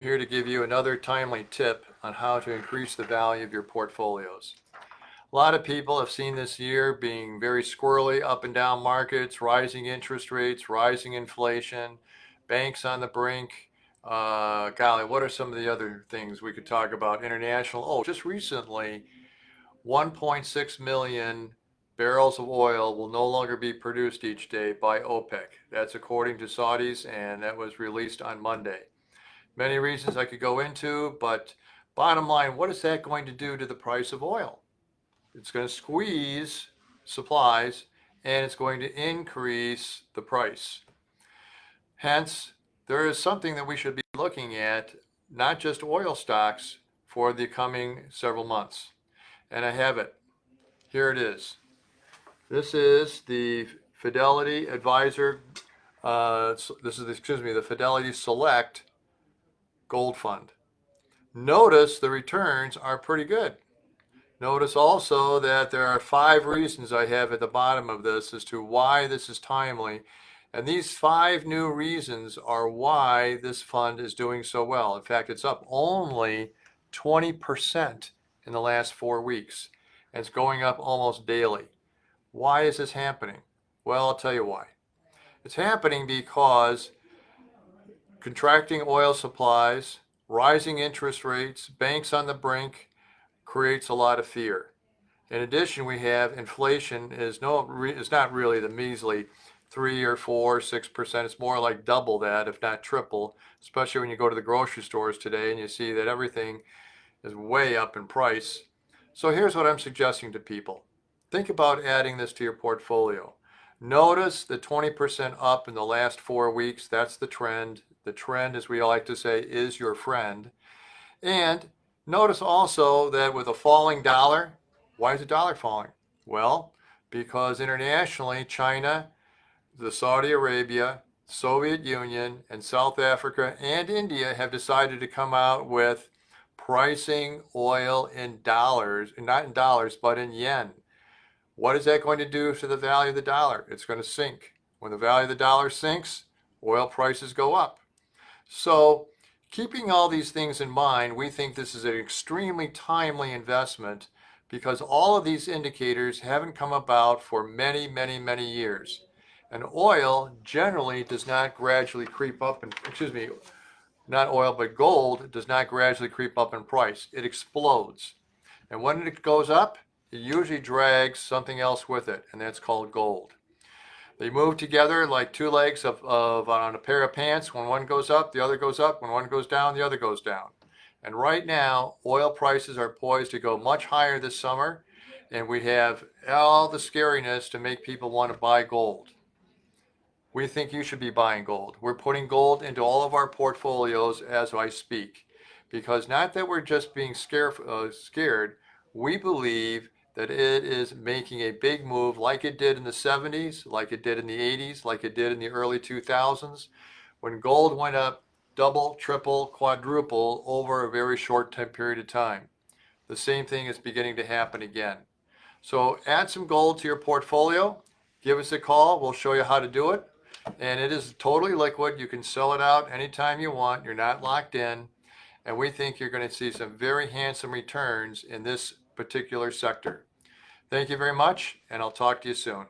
Here to give you another timely tip on how to increase the value of your portfolios. A lot of people have seen this year being very squirrely, up and down markets, rising interest rates, rising inflation, banks on the brink. Golly, what are some of the other things we could talk about? International. Oh, just recently, 1.6 million barrels of oil will no longer be produced each day by OPEC. That's according to Saudis, and that was released on Monday. Many reasons I could go into, but bottom line, what is that going to do to the price of oil? It's going to squeeze supplies and it's going to increase the price. Hence, there is something that we should be looking at, not just oil stocks, for the coming several months. And I have it. Here it is. This is the Fidelity Advisor, the Fidelity Select Gold Fund. Notice the returns are pretty good. Notice also that there are 5 reasons I have at the bottom of this as to why this is timely. And these 5 new reasons are why this fund is doing so well. In fact, it's up only 20% in the last 4 weeks. And it's going up almost daily. Why is this happening? Well, I'll tell you why. It's happening because contracting oil supplies, rising interest rates, banks on the brink, creates a lot of fear. In addition, we have inflation is not really the measly 3 or 4, 6%. It's more like double that, if not triple, especially when you go to the grocery stores today and you see that everything is way up in price. So here's what I'm suggesting to people. Think about adding this to your portfolio. Notice the 20% up in the last 4 weeks. That's the trend. The trend, as we like to say, is your friend. And notice also that with a falling dollar, why is the dollar falling? Well, because internationally, China, the Saudi Arabia, Soviet Union, and South Africa and India have decided to come out with pricing oil in dollars, not in dollars, but in yen. What is that going to do to the value of the dollar? It's going to sink. When the value of the dollar sinks, oil prices go up. So, keeping all these things in mind, we think this is an extremely timely investment because all of these indicators haven't come about for many, many, many years. And oil generally does not gradually creep up, not oil, but gold does not gradually creep up in price. It explodes. And when it goes up, it usually drags something else with it, and that's called gold. They move together like 2 legs on a pair of pants. When one goes up, the other goes up. When one goes down, the other goes down. And right now, oil prices are poised to go much higher this summer, and we have all the scariness to make people want to buy gold. We think you should be buying gold. We're putting gold into all of our portfolios as I speak, because not that we're just being scared, we believe that it is making a big move like it did in the 70s, like it did in the 80s, like it did in the early 2000s, when gold went up double, triple, quadruple over a very short period of time. The same thing is beginning to happen again. So add some gold to your portfolio. Give us a call. We'll show you how to do it. And it is totally liquid. You can sell it out anytime you want. You're not locked in. And we think you're going to see some very handsome returns in this particular sector. Thank you very much, and I'll talk to you soon.